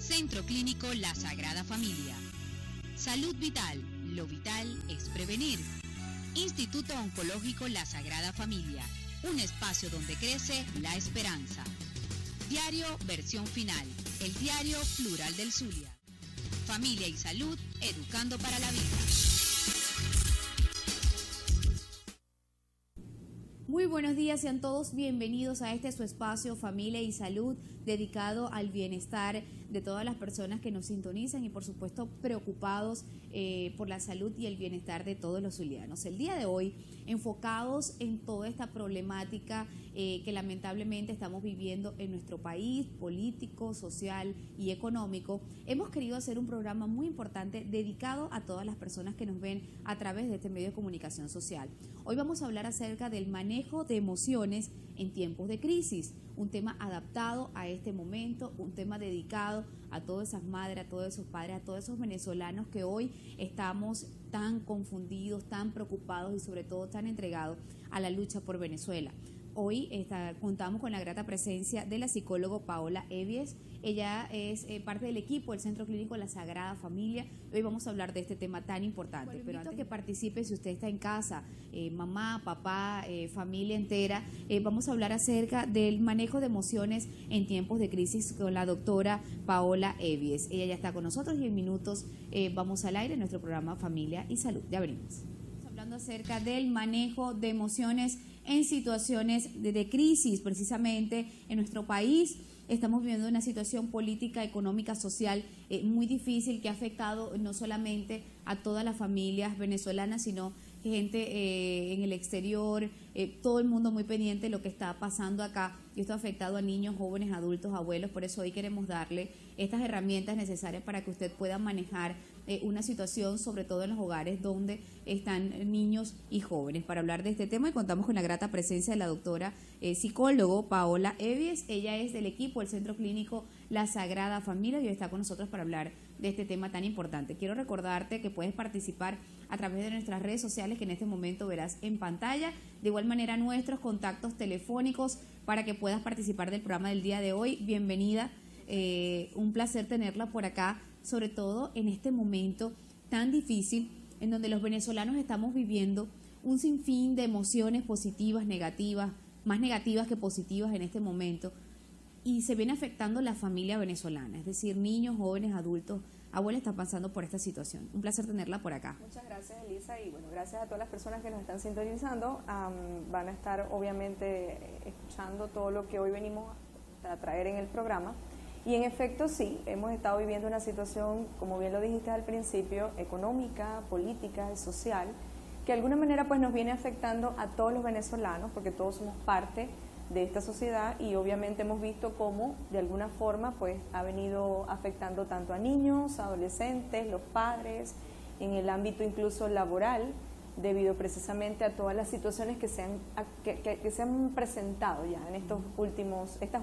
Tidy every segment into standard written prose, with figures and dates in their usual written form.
Centro Clínico La Sagrada Familia. Salud Vital, lo vital es prevenir. Instituto Oncológico La Sagrada Familia, un espacio donde crece la esperanza. Diario Versión Final, el diario plural del Zulia. Familia y salud, educando para la vida. Muy buenos días, sean todos bienvenidos a este su espacio Familia y Salud, dedicado al bienestar de todas las personas que nos sintonizan y por supuesto preocupados por la salud y el bienestar de todos los zulianos. El día de hoy, enfocados en toda esta problemática que lamentablemente estamos viviendo en nuestro país, político, social y económico, hemos querido hacer un programa muy importante dedicado a todas las personas que nos ven a través de este medio de comunicación social. Hoy vamos a hablar acerca del manejo de emociones en tiempos de crisis, un tema adaptado a este momento, un tema dedicado a todas esas madres, a todos esos padres, a todos esos venezolanos que hoy estamos tan confundidos, tan preocupados y sobre todo tan entregados a la lucha por Venezuela. Hoy contamos con la grata presencia de la psicóloga Paola Evies. Ella es parte del equipo del Centro Clínico La Sagrada Familia. Hoy vamos a hablar de este tema tan importante. Bueno, pero antes que participe, si usted está en casa, mamá, papá, familia entera, vamos a hablar acerca del manejo de emociones en tiempos de crisis con la doctora Paola Evies. Ella ya está con nosotros y en minutos vamos al aire en nuestro programa Familia y Salud. Ya venimos. Estamos hablando acerca del manejo de emociones en situaciones de crisis. Precisamente en nuestro país estamos viviendo una situación política, económica, social muy difícil que ha afectado no solamente a todas las familias venezolanas, sino gente en el exterior, todo el mundo muy pendiente de lo que está pasando acá, y esto ha afectado a niños, jóvenes, adultos, abuelos. Por eso hoy queremos darle estas herramientas necesarias para que usted pueda manejar una situación, sobre todo en los hogares donde están niños y jóvenes. Para hablar de este tema, y contamos con la grata presencia de la doctora psicólogo Paola Evies. Ella es del equipo del Centro Clínico La Sagrada Familia y hoy está con nosotros para hablar de este tema tan importante. Quiero recordarte que puedes participar a través de nuestras redes sociales que en este momento verás en pantalla. De igual manera, nuestros contactos telefónicos para que puedas participar del programa del día de hoy. Bienvenida, un placer tenerla por acá, sobre todo en este momento tan difícil en donde los venezolanos estamos viviendo un sinfín de emociones positivas, negativas, más negativas que positivas en este momento, y se viene afectando la familia venezolana, es decir, niños, jóvenes, adultos, abuelos están pasando por esta situación. Un placer tenerla por acá. Muchas gracias, Elisa, y bueno, gracias a todas las personas que nos están sintonizando. Van a estar obviamente escuchando todo lo que hoy venimos a traer en el programa. Y en efecto sí, hemos estado viviendo una situación, como bien lo dijiste al principio, económica, política y social, que de alguna manera pues nos viene afectando a todos los venezolanos, porque todos somos parte de esta sociedad, y obviamente hemos visto cómo de alguna forma pues ha venido afectando tanto a niños, adolescentes, los padres, en el ámbito incluso laboral, debido precisamente a todas las situaciones que se han presentado ya en estas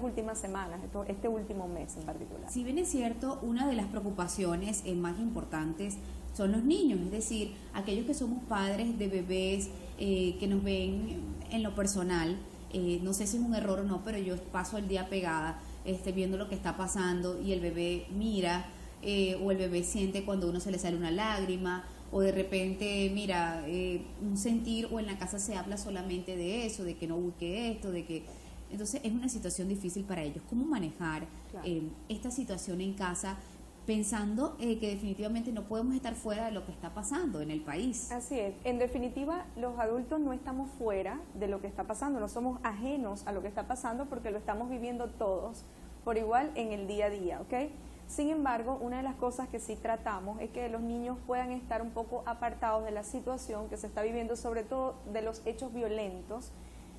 últimas semanas, este último mes en particular. Si bien es cierto, una de las preocupaciones más importantes son los niños, es decir, aquellos que somos padres de bebés que nos ven en lo personal. No sé si es un error o no, pero yo paso el día pegada viendo lo que está pasando, y el bebé mira o el bebé siente cuando uno se le sale una lágrima, o de repente mira un sentir, o en la casa se habla solamente de eso, de que no busque esto, de que... Entonces es una situación difícil para ellos. ¿Cómo manejar esta situación en casa, pensando que definitivamente no podemos estar fuera de lo que está pasando en el país? Así es, en definitiva los adultos no estamos fuera de lo que está pasando, no somos ajenos a lo que está pasando, porque lo estamos viviendo todos por igual en el día a día, ¿ok? Sin embargo, una de las cosas que sí tratamos es que los niños puedan estar un poco apartados de la situación que se está viviendo, sobre todo de los hechos violentos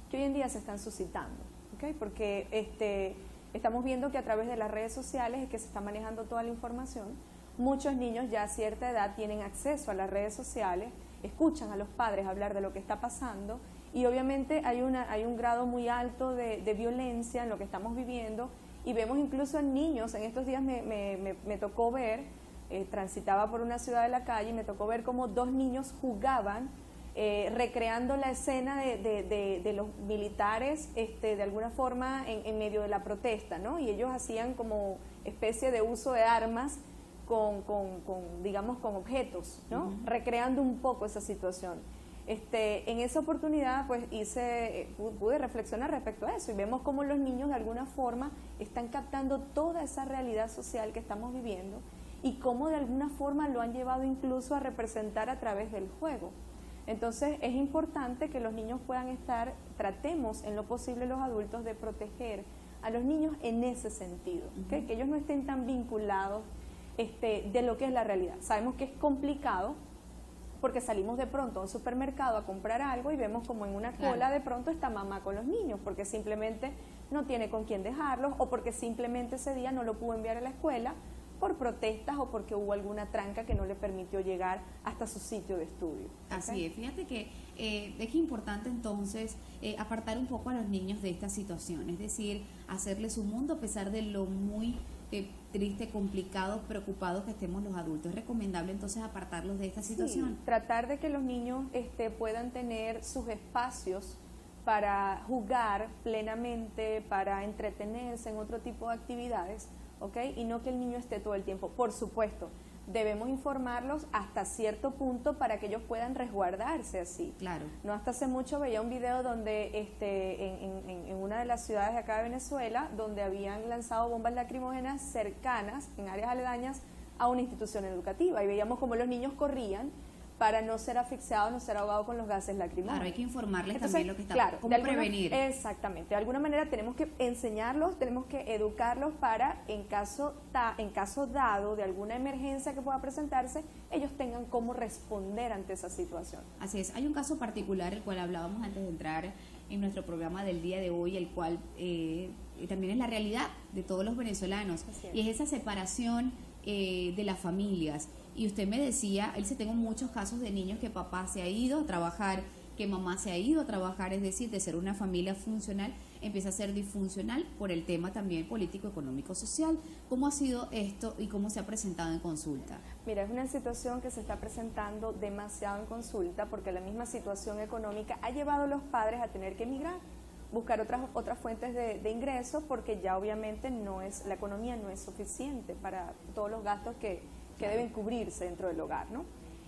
que hoy en día se están suscitando, ¿ok? Porque estamos viendo que a través de las redes sociales es que se está manejando toda la información. Muchos niños ya a cierta edad tienen acceso a las redes sociales, escuchan a los padres hablar de lo que está pasando, y obviamente hay un grado muy alto de violencia en lo que estamos viviendo, y vemos incluso en niños. En estos días me tocó ver, transitaba por una ciudad de la calle y me tocó ver cómo dos niños jugaban recreando la escena de los militares de alguna forma en medio de la protesta, ¿no? Y ellos hacían como especie de uso de armas digamos, con objetos, ¿no? Recreando un poco esa situación. En esa oportunidad pues pude reflexionar respecto a eso y vemos cómo los niños de alguna forma están captando toda esa realidad social que estamos viviendo y cómo de alguna forma lo han llevado incluso a representar a través del juego. Entonces es importante que los niños puedan tratemos en lo posible los adultos de proteger a los niños en ese sentido, ¿okay? Que ellos no estén tan vinculados de lo que es la realidad. Sabemos que es complicado porque salimos de pronto a un supermercado a comprar algo y vemos como en una cola de pronto está mamá con los niños porque simplemente no tiene con quién dejarlos o porque simplemente ese día no lo pudo enviar a la escuela por protestas o porque hubo alguna tranca que no le permitió llegar hasta su sitio de estudio. ¿Okay? Así es, fíjate que es importante entonces apartar un poco a los niños de esta situación, es decir, hacerles un mundo a pesar de lo muy triste, complicados, preocupados que estemos los adultos. Es recomendable entonces apartarlos de esta situación. Sí, tratar de que los niños puedan tener sus espacios para jugar plenamente, para entretenerse en otro tipo de actividades, ¿ok? Y no que el niño esté todo el tiempo. Por supuesto, debemos informarlos hasta cierto punto para que ellos puedan resguardarse así. Claro. No hasta hace mucho veía un video donde en una de las ciudades de acá de Venezuela, donde habían lanzado bombas lacrimógenas cercanas, en áreas aledañas, a una institución educativa. Y veíamos cómo los niños corrían para no ser asfixiados, no ser ahogados con los gases lacrimógenos. Claro, hay que informarles Entonces, también lo que está, claro, cómo prevenir. Exactamente, de alguna manera tenemos que enseñarlos, tenemos que educarlos para, en caso dado de alguna emergencia que pueda presentarse, ellos tengan cómo responder ante esa situación. Así es, hay un caso particular, el cual hablábamos antes de entrar en nuestro programa del día de hoy, el cual también es la realidad de todos los venezolanos, y es esa separación de las familias. Y usted me decía, él se tengo muchos casos de niños que papá se ha ido a trabajar, que mamá se ha ido a trabajar, es decir, de ser una familia funcional, empieza a ser disfuncional por el tema también político, económico, social. ¿Cómo ha sido esto y cómo se ha presentado en consulta? Mira, es una situación que se está presentando demasiado en consulta porque la misma situación económica ha llevado a los padres a tener que emigrar, buscar otras fuentes de ingresos porque ya obviamente la economía no es suficiente para todos los gastos que deben cubrirse dentro del hogar, ¿no?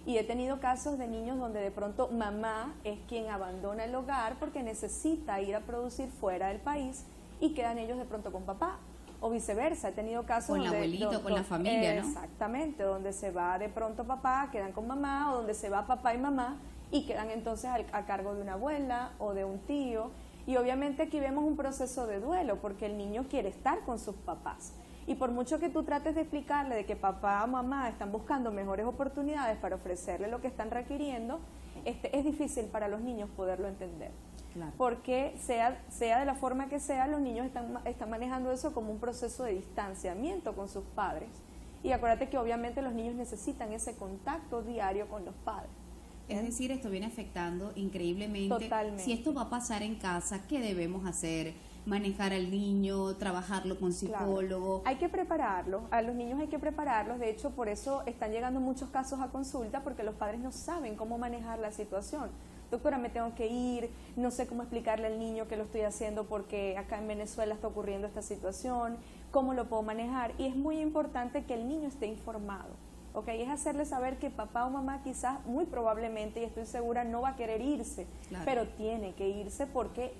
Y he tenido casos de niños donde de pronto mamá es quien abandona el hogar porque necesita ir a producir fuera del país y quedan ellos de pronto con papá, o viceversa. He tenido casos con el abuelito, con la familia, ¿no? Exactamente, donde se va de pronto papá, quedan con mamá, o donde se va papá y mamá y quedan entonces a cargo de una abuela o de un tío. Y obviamente aquí vemos un proceso de duelo porque el niño quiere estar con sus papás. Y por mucho que tú trates de explicarle de que papá o mamá están buscando mejores oportunidades para ofrecerle lo que están requiriendo, es difícil para los niños poderlo entender. Claro. Porque sea de la forma que sea, los niños están manejando eso como un proceso de distanciamiento con sus padres. Y acuérdate que obviamente los niños necesitan ese contacto diario con los padres. Es decir, esto viene afectando increíblemente. Totalmente. Si esto va a pasar en casa, ¿qué debemos hacer? Manejar al niño, trabajarlo con psicólogo. Claro. Hay que prepararlos, a los niños hay que prepararlos, de hecho por eso están llegando muchos casos a consulta porque los padres no saben cómo manejar la situación. Doctora, me tengo que ir, no sé cómo explicarle al niño que lo estoy haciendo porque acá en Venezuela está ocurriendo esta situación, cómo lo puedo manejar, y es muy importante que el niño esté informado. Okay, es hacerle saber que papá o mamá quizás, muy probablemente, y estoy segura, no va a querer irse, claro, pero tiene que irse porque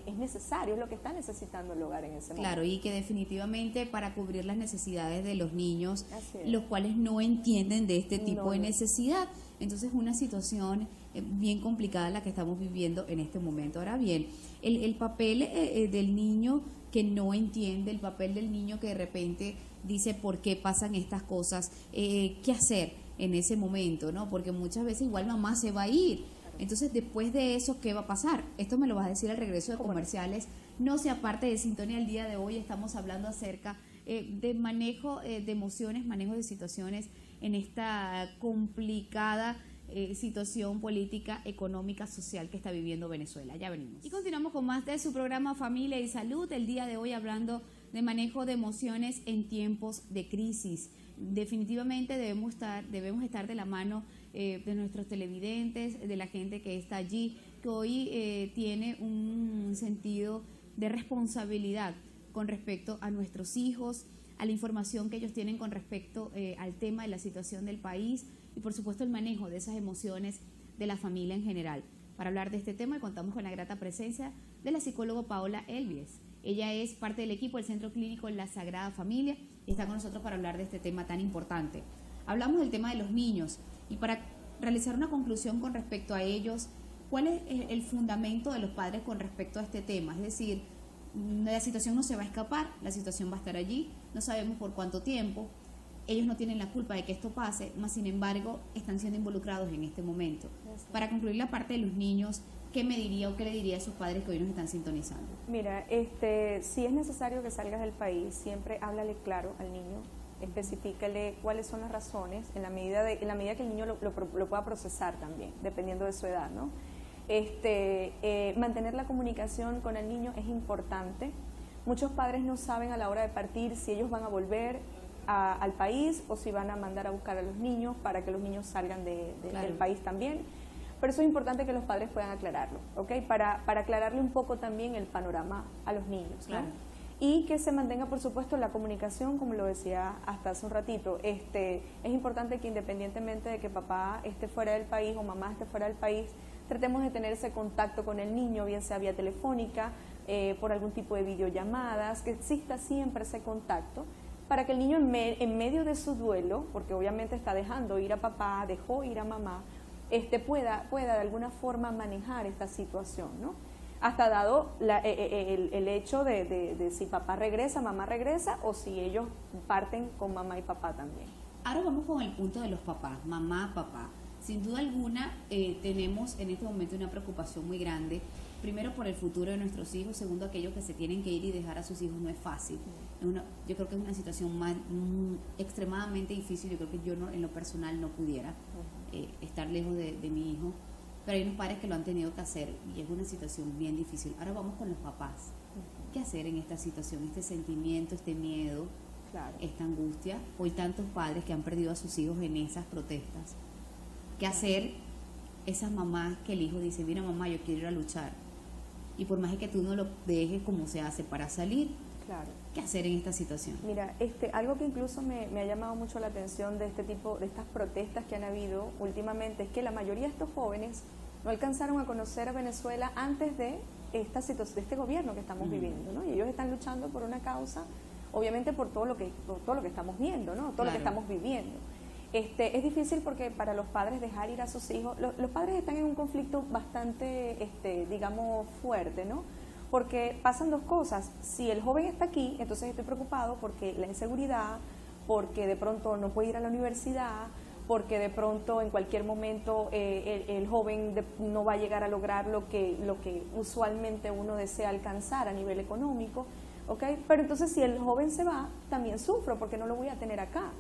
es necesario, es lo que está necesitando el hogar en ese momento. Claro, y que definitivamente para cubrir las necesidades de los niños, los cuales no entienden de este tipo de necesidad. Entonces, una situación bien complicada la que estamos viviendo en este momento. Ahora bien, el papel del niño que no entiende, el papel del niño que de repente dice por qué pasan estas cosas, qué hacer en ese momento, ¿no? Porque muchas veces igual mamá se va a ir. Entonces, después de eso, ¿qué va a pasar? Esto me lo vas a decir al regreso de comerciales. No se aparte de sintonía. El día de hoy estamos hablando acerca de manejo de emociones, manejo de situaciones en esta complicada situación política, económica, social que está viviendo Venezuela. Ya venimos. Y continuamos con más de su programa Familia y Salud. El día de hoy hablando de manejo de emociones en tiempos de crisis. Definitivamente debemos estar de la mano de nuestros televidentes, de la gente que está allí, que hoy tiene un sentido de responsabilidad con respecto a nuestros hijos, a la información que ellos tienen con respecto al tema de la situación del país y por supuesto el manejo de esas emociones de la familia en general. Para hablar de este tema contamos con la grata presencia de la psicóloga Paola Elvies. Ella es parte del equipo del Centro Clínico La Sagrada Familia y está con nosotros para hablar de este tema tan importante. Hablamos del tema de los niños y para realizar una conclusión con respecto a ellos, ¿cuál es el fundamento de los padres con respecto a este tema? Es decir, la situación no se va a escapar, la situación va a estar allí, no sabemos por cuánto tiempo, ellos no tienen la culpa de que esto pase, más sin embargo están siendo involucrados en este momento. Para concluir la parte de los niños, ¿qué me diría o qué le diría a sus padres que hoy nos están sintonizando? Mira, si es necesario que salgas del país, siempre háblale claro al niño, especifícale cuáles son las razones, en la medida que el niño lo pueda procesar también, dependiendo de su edad, ¿no? Mantener la comunicación con el niño es importante. Muchos padres no saben a la hora de partir si ellos van a volver al país o si van a mandar a buscar a los niños para que los niños salgan del país también. Pero eso es importante que los padres puedan aclararlo, ¿ok? Para aclararle un poco también el panorama a los niños, ¿no? Claro. Y que se mantenga, por supuesto, la comunicación, como lo decía hasta hace un ratito. Es importante que independientemente de que papá esté fuera del país o mamá esté fuera del país, tratemos de tener ese contacto con el niño, bien sea vía telefónica, por algún tipo de videollamadas, que exista siempre ese contacto, para que el niño en medio de su duelo, porque obviamente está dejando ir a papá, dejó ir a mamá, pueda de alguna forma manejar esta situación, ¿no? Hasta dado el hecho de si papá regresa, mamá regresa, o si ellos parten con mamá y papá también. Ahora vamos con el punto de los papás, mamá, papá. Sin duda alguna tenemos en este momento una preocupación muy grande, primero por el futuro de nuestros hijos, segundo aquellos que se tienen que ir y dejar a sus hijos no es fácil. Yo creo que es una situación extremadamente difícil, yo creo que yo en lo personal no pudiera estar lejos de mi hijo, pero hay unos padres que lo han tenido que hacer y es una situación bien difícil. Ahora vamos con los papás. ¿Qué hacer en esta situación? Este sentimiento, este miedo, Claro. esta angustia. Hoy tantos padres que han perdido a sus hijos en esas protestas. ¿Qué hacer esas mamás que el hijo dice, mira mamá, yo quiero ir a luchar? Y por más que tú no lo dejes como se hace para salir, Claro. ¿qué hacer en esta situación? Mira, algo que incluso me ha llamado mucho la atención de este tipo, de estas protestas que han habido últimamente, es que la mayoría de estos jóvenes no alcanzaron a conocer a Venezuela antes de esta situación, de este gobierno que estamos viviendo, ¿no? Y ellos están luchando por una causa, obviamente por todo lo que estamos viendo, ¿no? Todo lo que estamos viviendo. Es difícil porque para los padres dejar ir a sus hijos, los padres están en un conflicto bastante, digamos, fuerte, ¿no? Porque pasan dos cosas. Si el joven está aquí, entonces estoy preocupado porque la inseguridad, porque de pronto no puede ir a la universidad, porque de pronto en cualquier momento el joven no va a llegar a lograr lo que usualmente uno desea alcanzar a nivel económico, ¿ok? Pero entonces si el joven se va, también sufro porque no lo voy a tener acá.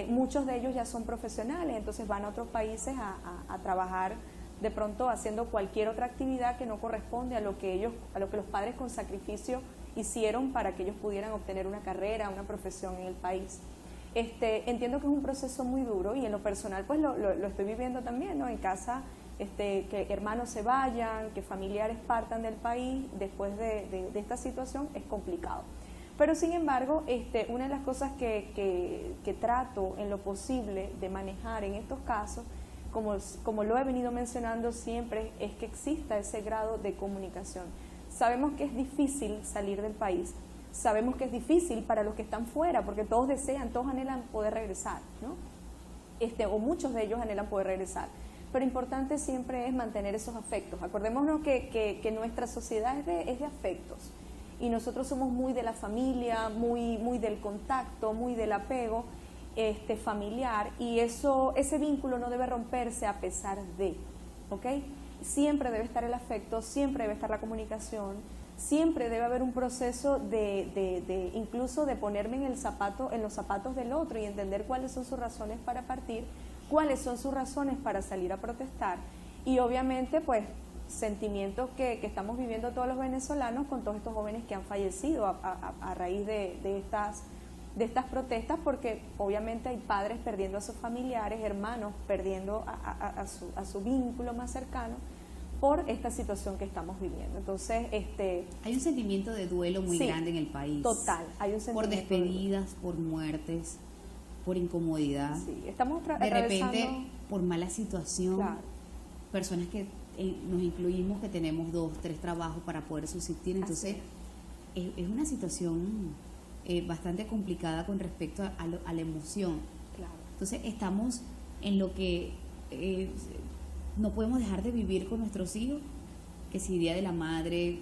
Muchos de ellos ya son profesionales, entonces van a otros países a trabajar de pronto haciendo cualquier otra actividad que no corresponde a lo que los padres con sacrificio hicieron para que ellos pudieran obtener una carrera, una profesión en el país. Entiendo que es un proceso muy duro y en lo personal pues lo estoy viviendo también, ¿no? En casa, que hermanos se vayan, que familiares partan del país después de esta situación es complicado. Pero sin embargo, una de las cosas que trato en lo posible de manejar en estos casos, como lo he venido mencionando siempre, es que exista ese grado de comunicación. Sabemos que es difícil salir del país, sabemos que es difícil para los que están fuera, porque todos anhelan poder regresar, ¿no? O muchos de ellos anhelan poder regresar. Pero importante siempre es mantener esos afectos. Acordémonos que nuestra sociedad es de afectos. Y nosotros somos muy de la familia, muy del contacto, muy del apego familiar, y ese vínculo no debe romperse a pesar de, ¿ok? Siempre debe estar el afecto, siempre debe estar la comunicación, siempre debe haber un proceso incluso de ponerme en los zapatos del otro y entender cuáles son sus razones para partir, cuáles son sus razones para salir a protestar, y obviamente pues sentimientos que estamos viviendo todos los venezolanos con todos estos jóvenes que han fallecido a raíz de estas protestas, porque obviamente hay padres perdiendo a sus familiares, hermanos perdiendo a su vínculo más cercano por esta situación que estamos viviendo. Entonces, hay un sentimiento de duelo muy grande en el país. Total, hay un sentimiento por despedidas, por muertes, por incomodidad. Sí, estamos de repente por mala situación. Claro. Personas que nos incluimos que tenemos 2, 3 trabajos para poder subsistir. Entonces, es una situación bastante complicada con respecto a la emoción. Claro. Entonces, estamos en lo que no podemos dejar de vivir con nuestros hijos, que si Día de la Madre,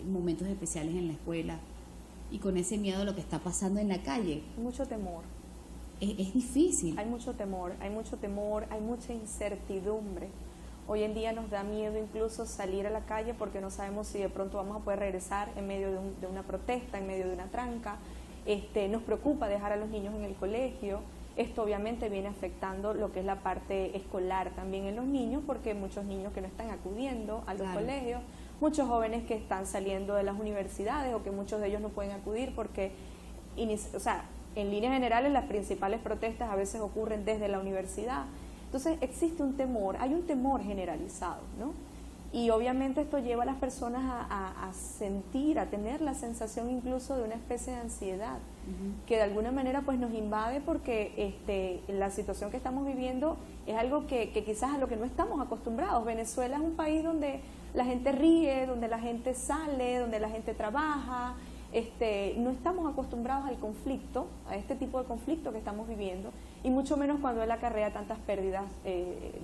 momentos especiales en la escuela, y con ese miedo a lo que está pasando en la calle. Mucho temor. Es difícil. Hay mucho temor, hay mucha incertidumbre. Hoy en día nos da miedo incluso salir a la calle porque no sabemos si de pronto vamos a poder regresar en medio de una protesta, en medio de una tranca. Nos preocupa dejar a los niños en el colegio. Esto obviamente viene afectando lo que es la parte escolar también en los niños, porque hay muchos niños que no están acudiendo a los colegios, muchos jóvenes que están saliendo de las universidades o que muchos de ellos no pueden acudir porque, en líneas generales las principales protestas a veces ocurren desde la universidad. Entonces existe un temor, hay un temor generalizado, ¿no? Y obviamente esto lleva a las personas a sentir, a tener la sensación incluso de una especie de ansiedad, que de alguna manera pues nos invade porque la situación que estamos viviendo es algo que quizás a lo que no estamos acostumbrados. Venezuela es un país donde la gente ríe, donde la gente sale, donde la gente trabaja. No estamos acostumbrados al conflicto, a este tipo de conflicto que estamos viviendo, y mucho menos cuando él acarrea tantas pérdidas,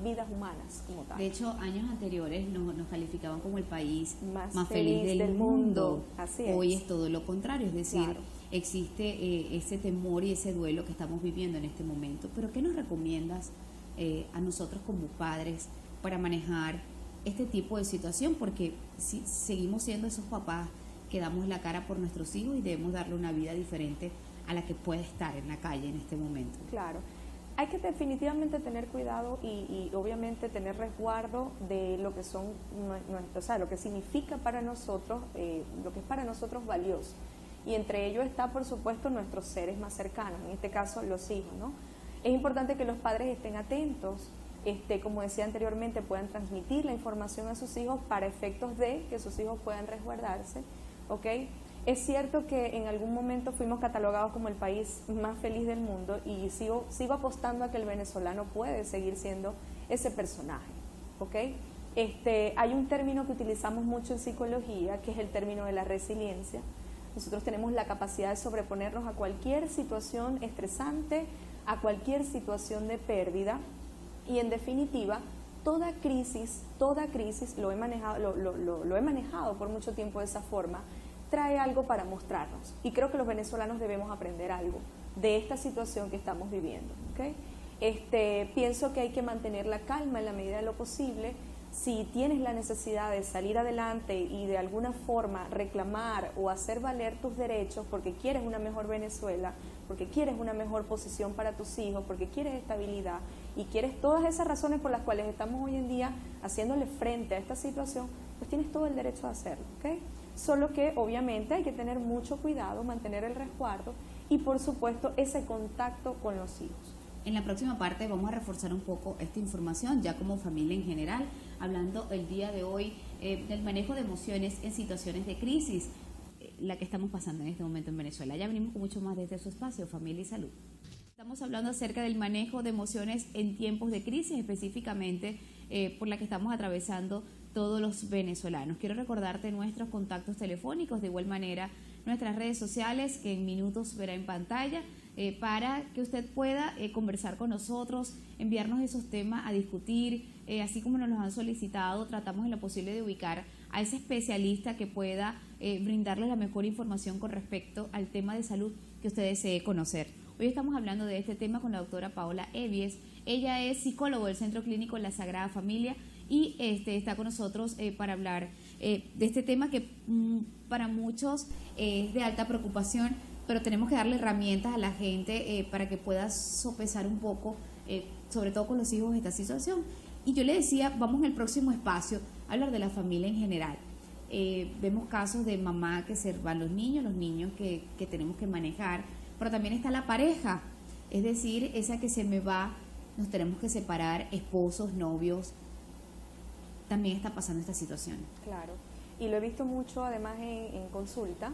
vidas humanas como tal. De hecho, años anteriores nos calificaban como el país más feliz del mundo. Así es. Hoy es todo lo contrario, es decir, existe ese temor y ese duelo que estamos viviendo en este momento. Pero ¿qué nos recomiendas a nosotros como padres para manejar este tipo de situación? Porque si seguimos siendo esos papás que damos la cara por nuestros hijos y debemos darle una vida diferente a la que puede estar en la calle en este momento. Claro, hay que definitivamente tener cuidado y obviamente tener resguardo de lo que son, lo que significa para nosotros, lo que es para nosotros valioso. Y entre ellos está, por supuesto, nuestros seres más cercanos, en este caso los hijos, ¿no? Es importante que los padres estén atentos, como decía anteriormente, puedan transmitir la información a sus hijos para efectos de que sus hijos puedan resguardarse. ¿Okay? Es cierto que en algún momento fuimos catalogados como el país más feliz del mundo y sigo apostando a que el venezolano puede seguir siendo ese personaje. ¿Okay? Hay un término que utilizamos mucho en psicología, que es el término de la resiliencia. Nosotros tenemos la capacidad de sobreponernos a cualquier situación estresante, a cualquier situación de pérdida, y en definitiva, toda crisis, lo he manejado por mucho tiempo de esa forma, trae algo para mostrarnos. Y creo que los venezolanos debemos aprender algo de esta situación que estamos viviendo. ¿Okay? Pienso que hay que mantener la calma en la medida de lo posible. Si tienes la necesidad de salir adelante y de alguna forma reclamar o hacer valer tus derechos porque quieres una mejor Venezuela, porque quieres una mejor posición para tus hijos, porque quieres estabilidad y quieres todas esas razones por las cuales estamos hoy en día haciéndole frente a esta situación, pues tienes todo el derecho a hacerlo, ¿ok? Solo que obviamente hay que tener mucho cuidado, mantener el resguardo y por supuesto ese contacto con los hijos. En la próxima parte vamos a reforzar un poco esta información, ya como familia en general, hablando el día de hoy del manejo de emociones en situaciones de crisis, la que estamos pasando en este momento en Venezuela. Ya venimos con mucho más desde su espacio, Familia y Salud. Estamos hablando acerca del manejo de emociones en tiempos de crisis, específicamente por la que estamos atravesando todos los venezolanos. Quiero recordarte nuestros contactos telefónicos, de igual manera nuestras redes sociales, que en minutos verá en pantalla, para que usted pueda conversar con nosotros, enviarnos esos temas a discutir, así como nos los han solicitado. Tratamos en lo posible de ubicar a ese especialista que pueda brindarles la mejor información con respecto al tema de salud que usted desee conocer. Hoy estamos hablando de este tema con la doctora Paola Evies. Ella es psicólogo del Centro Clínico La Sagrada Familia y está con nosotros para hablar de este tema que para muchos es de alta preocupación, pero tenemos que darle herramientas a la gente para que pueda sopesar un poco, sobre todo con los hijos, esta situación. Y yo le decía, vamos en el próximo espacio a hablar de la familia en general. Vemos casos de mamá que se van los niños que tenemos que manejar, pero también está la pareja, es decir, esa que se me va, nos tenemos que separar, esposos, novios, también está pasando esta situación. Claro, y lo he visto mucho además en consulta,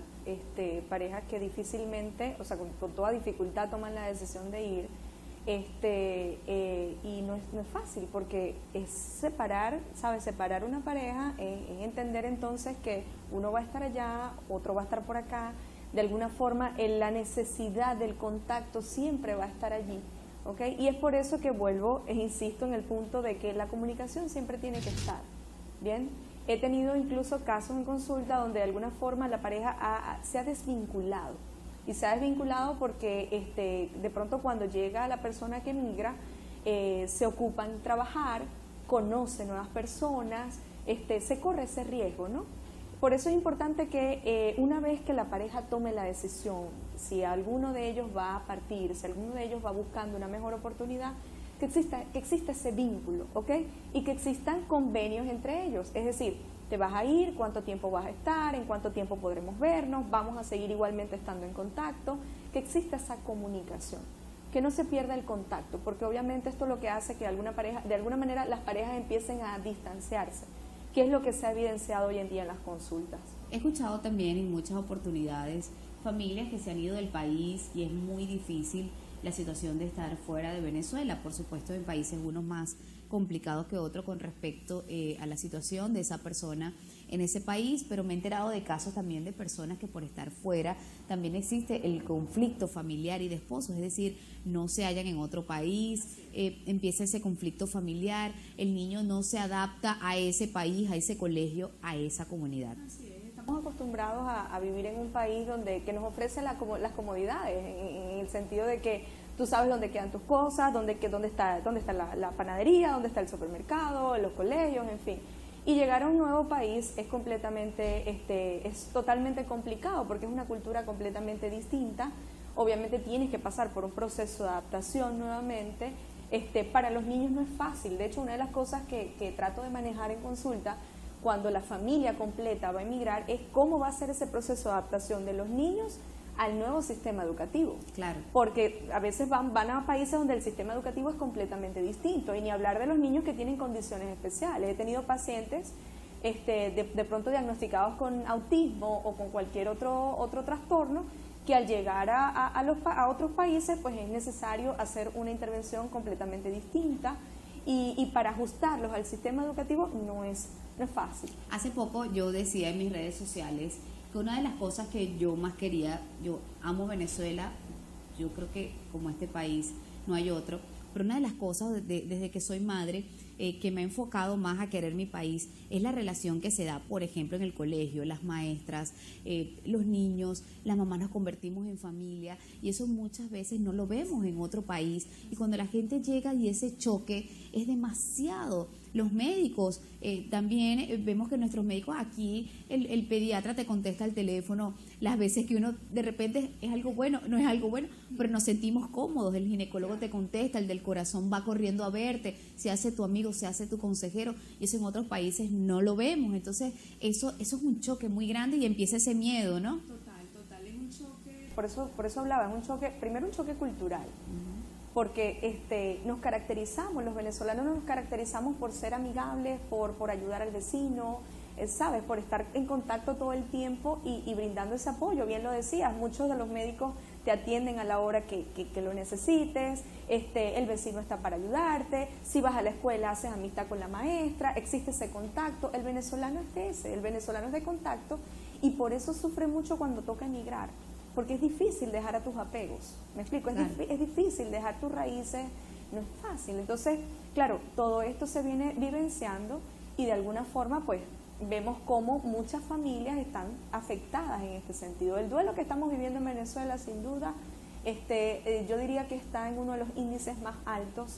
parejas que difícilmente, o sea, con toda dificultad toman la decisión de ir, y no es fácil, porque es separar, ¿sabes? Separar una pareja, es entender entonces que uno va a estar allá, otro va a estar por acá, de alguna forma la necesidad del contacto siempre va a estar allí, ¿ok? Y es por eso que vuelvo e insisto en el punto de que la comunicación siempre tiene que estar, ¿bien? He tenido incluso casos en consulta donde de alguna forma la pareja se ha desvinculado, y se ha desvinculado porque de pronto cuando llega la persona que migra, se ocupa en trabajar, conoce nuevas personas, se corre ese riesgo, ¿no? Por eso es importante que una vez que la pareja tome la decisión, si alguno de ellos va a partir, si alguno de ellos va buscando una mejor oportunidad, que exista ese vínculo, ¿ok? Y que existan convenios entre ellos, es decir, te vas a ir, cuánto tiempo vas a estar, en cuánto tiempo podremos vernos, vamos a seguir igualmente estando en contacto, que exista esa comunicación, que no se pierda el contacto, porque obviamente esto es lo que hace que de alguna manera las parejas empiecen a distanciarse, que es lo que se ha evidenciado hoy en día en las consultas. He escuchado también en muchas oportunidades familias que se han ido del país y es muy difícil la situación de estar fuera de Venezuela, por supuesto en países unos más complicados que otros con respecto a la situación de esa persona en ese país, pero me he enterado de casos también de personas que por estar fuera también existe el conflicto familiar y de esposos, es decir, no se hallan en otro país, empieza ese conflicto familiar, el niño no se adapta a ese país, a ese colegio, a esa comunidad. Así es, estamos acostumbrados a vivir en un país que nos ofrece las comodidades, en el sentido de que tú sabes dónde quedan tus cosas, dónde está la panadería, dónde está el supermercado, los colegios, en fin. Y llegar a un nuevo país es totalmente complicado porque es una cultura completamente distinta. Obviamente tienes que pasar por un proceso de adaptación nuevamente. Para los niños no es fácil. De hecho, una de las cosas que trato de manejar en consulta cuando la familia completa va a emigrar es cómo va a ser ese proceso de adaptación de los niños al nuevo sistema educativo. Claro. Porque a veces van a países donde el sistema educativo es completamente distinto, y ni hablar de los niños que tienen condiciones especiales. He tenido pacientes de pronto diagnosticados con autismo o con cualquier otro trastorno, que al llegar a otros países pues es necesario hacer una intervención completamente distinta, y para ajustarlos al sistema educativo no es fácil. Hace poco yo decía en mis redes sociales que una de las cosas que yo más quería, yo amo Venezuela, yo creo que como este país no hay otro, pero una de las cosas desde que soy madre que me ha enfocado más a querer mi país es la relación que se da, por ejemplo, en el colegio, las maestras, los niños, las mamás nos convertimos en familia, y eso muchas veces no lo vemos en otro país, y cuando la gente llega y ese choque es demasiado. Los médicos, también vemos que nuestros médicos aquí, el pediatra te contesta el teléfono las veces que uno de repente es algo bueno, no es algo bueno, pero nos sentimos cómodos, el ginecólogo te contesta, el del corazón va corriendo a verte, se hace tu amigo, se hace tu consejero, y eso en otros países no lo vemos. Entonces eso es un choque muy grande y empieza ese miedo, ¿no? Total, es un choque. Por eso hablaba, es un choque, primero un choque cultural. Porque nos caracterizamos, los venezolanos nos caracterizamos por ser amigables, por ayudar al vecino, ¿sabes? Por estar en contacto todo el tiempo y brindando ese apoyo. Bien lo decías, muchos de los médicos te atienden a la hora que lo necesites, el vecino está para ayudarte, si vas a la escuela haces amistad con la maestra, existe ese contacto. El venezolano el venezolano es de contacto, y por eso sufre mucho cuando toca emigrar. Porque es difícil dejar a tus apegos, ¿me explico? Claro. Es difícil dejar tus raíces, no es fácil. Entonces, claro, todo esto se viene vivenciando, y de alguna forma, pues, vemos cómo muchas familias están afectadas en este sentido. El duelo que estamos viviendo en Venezuela, sin duda, yo diría que está en uno de los índices más altos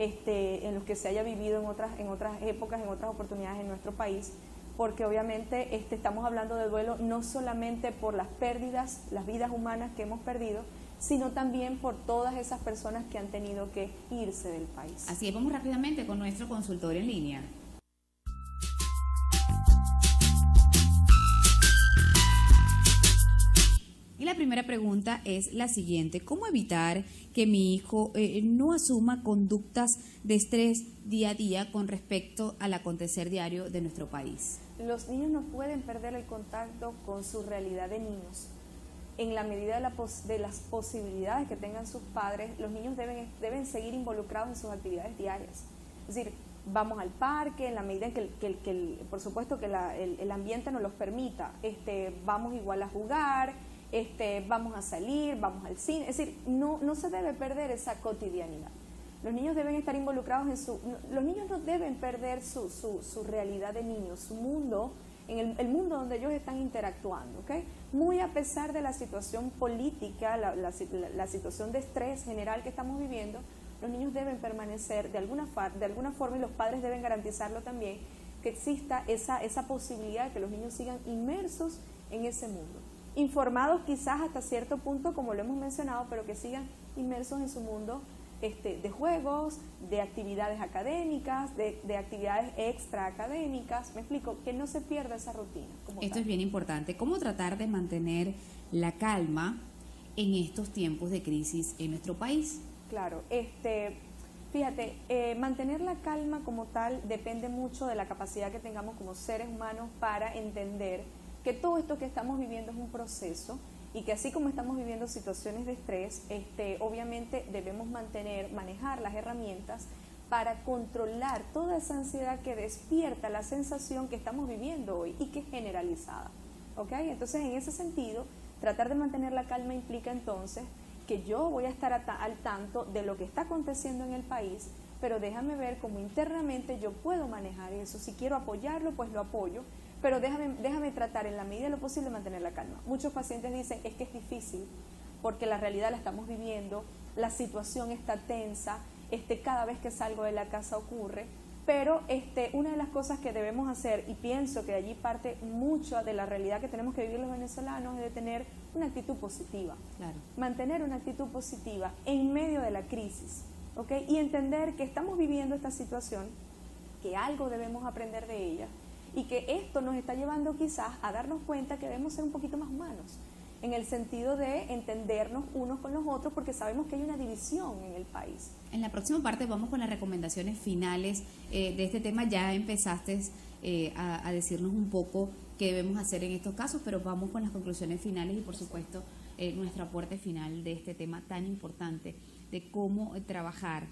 en los que se haya vivido en otras épocas, en otras oportunidades en nuestro país. Porque obviamente estamos hablando de duelo no solamente por las pérdidas, las vidas humanas que hemos perdido, sino también por todas esas personas que han tenido que irse del país. Así es, vamos rápidamente con nuestro consultorio en línea. Y la primera primera pregunta es la siguiente: ¿cómo evitar que mi hijo no asuma conductas de estrés día a día con respecto al acontecer diario de nuestro país? Los niños no pueden perder el contacto con su realidad de niños. En la medida de las posibilidades que tengan sus padres, los niños deben seguir involucrados en sus actividades diarias. Es decir, vamos al parque en la medida en que por supuesto que el ambiente nos los permita. Vamos igual a jugar, vamos a salir, vamos al cine. Es decir, no se debe perder esa cotidianidad. Los niños deben estar involucrados los niños no deben perder su realidad de niños, su mundo, en el mundo donde ellos están interactuando, ¿ok? Muy a pesar de la situación política, la situación de estrés general que estamos viviendo, los niños deben permanecer de alguna forma, y los padres deben garantizarlo también, que exista esa posibilidad de que los niños sigan inmersos en ese mundo. Informados quizás hasta cierto punto, como lo hemos mencionado, pero que sigan inmersos en su mundo de juegos, de actividades académicas, de actividades extra académicas. Me explico, que no se pierda esa rutina. Esto es bien importante. ¿Cómo tratar de mantener la calma en estos tiempos de crisis en nuestro país? Claro, fíjate, mantener la calma como tal depende mucho de la capacidad que tengamos como seres humanos para entender que todo esto que estamos viviendo es un proceso, y que así como estamos viviendo situaciones de estrés, obviamente debemos manejar las herramientas para controlar toda esa ansiedad que despierta la sensación que estamos viviendo hoy y que es generalizada, ¿ok? Entonces, en ese sentido, tratar de mantener la calma implica entonces que yo voy a estar al tanto de lo que está aconteciendo en el país, pero déjame ver cómo internamente yo puedo manejar eso. Si quiero apoyarlo, pues lo apoyo, pero déjame tratar en la medida de lo posible de mantener la calma. Muchos pacientes dicen, es que es difícil, porque la realidad la estamos viviendo, la situación está tensa, cada vez que salgo de la casa ocurre, pero una de las cosas que debemos hacer, y pienso que de allí parte mucho de la realidad que tenemos que vivir los venezolanos, es de tener una actitud positiva. Claro. Mantener una actitud positiva en medio de la crisis, ¿ok? Y entender que estamos viviendo esta situación, que algo debemos aprender de ella, y que esto nos está llevando quizás a darnos cuenta que debemos ser un poquito más humanos, en el sentido de entendernos unos con los otros, porque sabemos que hay una división en el país. En la próxima parte vamos con las recomendaciones finales de este tema. Ya empezaste a decirnos un poco qué debemos hacer en estos casos, pero vamos con las conclusiones finales y, por supuesto, nuestro aporte final de este tema tan importante de cómo trabajar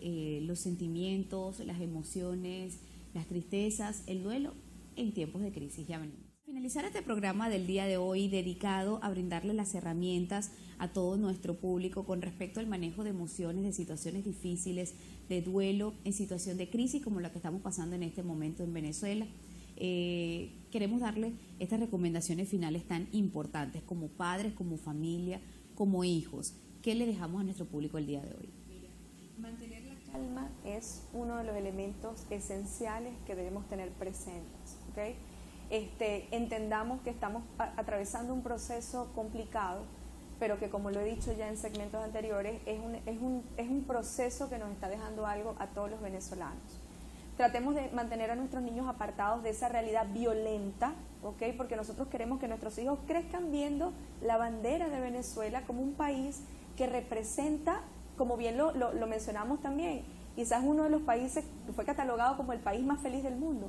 los sentimientos, las emociones, las tristezas, el duelo en tiempos de crisis. Ya venimos. Finalizar este programa del día de hoy dedicado a brindarle las herramientas a todo nuestro público con respecto al manejo de emociones, de situaciones difíciles, de duelo en situación de crisis como la que estamos pasando en este momento en Venezuela. Queremos darle estas recomendaciones finales tan importantes como padres, como familia, como hijos. ¿Qué le dejamos a nuestro público el día de hoy? Mantener la calma es uno de los elementos esenciales que debemos tener presentes, ¿ok? Entendamos que estamos atravesando un proceso complicado, pero que, como lo he dicho ya en segmentos anteriores, es un proceso que nos está dejando algo a todos los venezolanos. Tratemos de mantener a nuestros niños apartados de esa realidad violenta, ¿ok? Porque nosotros queremos que nuestros hijos crezcan viendo la bandera de Venezuela como un país que representa, como bien lo mencionamos también, quizás uno de los países que fue catalogado como el país más feliz del mundo.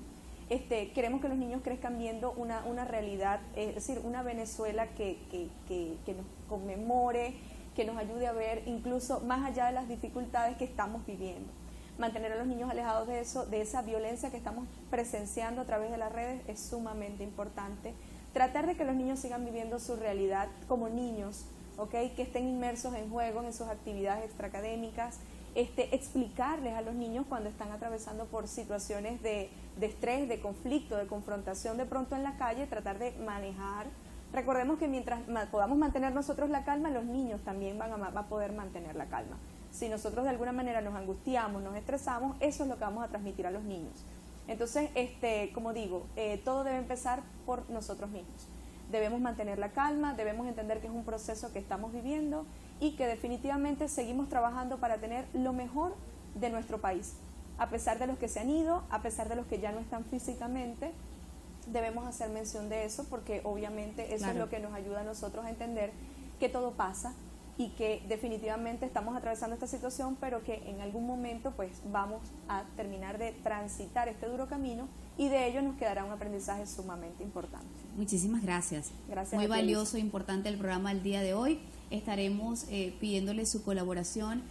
Queremos que los niños crezcan viendo una realidad, es decir, una Venezuela que nos conmemore, que nos ayude a ver incluso más allá de las dificultades que estamos viviendo. Mantener a los niños alejados de esa violencia que estamos presenciando a través de las redes es sumamente importante. Tratar de que los niños sigan viviendo su realidad como niños, ¿ok? Que estén inmersos en juegos, en sus actividades extraacadémicas. Explicarles a los niños cuando están atravesando por situaciones de estrés, de conflicto, de confrontación de pronto en la calle, tratar de manejar. Recordemos que mientras podamos mantener nosotros la calma, los niños también van a poder mantener la calma. Si nosotros de alguna manera nos angustiamos, nos estresamos, eso es lo que vamos a transmitir a los niños. Entonces, como digo, todo debe empezar por nosotros mismos. Debemos mantener la calma, debemos entender que es un proceso que estamos viviendo y que definitivamente seguimos trabajando para tener lo mejor de nuestro país. A pesar de los que se han ido, a pesar de los que ya no están físicamente, debemos hacer mención de eso porque obviamente eso es lo que nos ayuda a nosotros a entender que todo pasa y que definitivamente estamos atravesando esta situación, pero que en algún momento pues vamos a terminar de transitar este duro camino y de ello nos quedará un aprendizaje sumamente importante. Muchísimas gracias. Gracias. Muy a ti, valioso e importante el programa del día de hoy. Estaremos pidiéndole su colaboración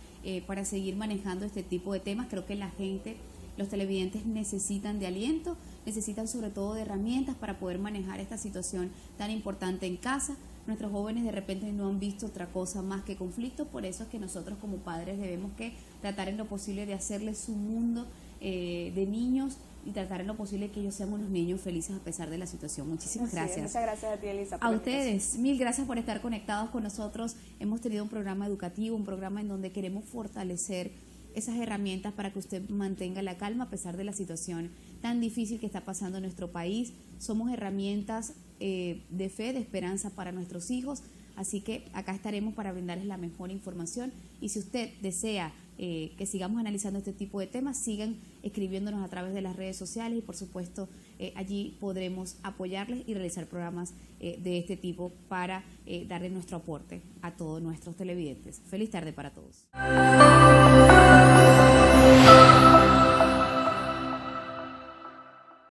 para seguir manejando este tipo de temas. Creo que la gente, los televidentes necesitan de aliento, necesitan sobre todo de herramientas para poder manejar esta situación tan importante en casa. Nuestros jóvenes de repente no han visto otra cosa más que conflicto, por eso es que nosotros como padres debemos que tratar en lo posible de hacerles su mundo de niños y tratar en lo posible que ellos sean unos niños felices a pesar de la situación. Muchísimas gracias. Muchas gracias a ti, Elisa. A ustedes, mil gracias por estar conectados con nosotros. Hemos tenido un programa educativo, un programa en donde queremos fortalecer esas herramientas para que usted mantenga la calma a pesar de la situación tan difícil que está pasando en nuestro país. Somos herramientas de fe, de esperanza para nuestros hijos, así que acá estaremos para brindarles la mejor información y si usted desea que sigamos analizando este tipo de temas, sigan escribiéndonos a través de las redes sociales y por supuesto allí podremos apoyarles y realizar programas de este tipo para darle nuestro aporte a todos nuestros televidentes. Feliz tarde para todos.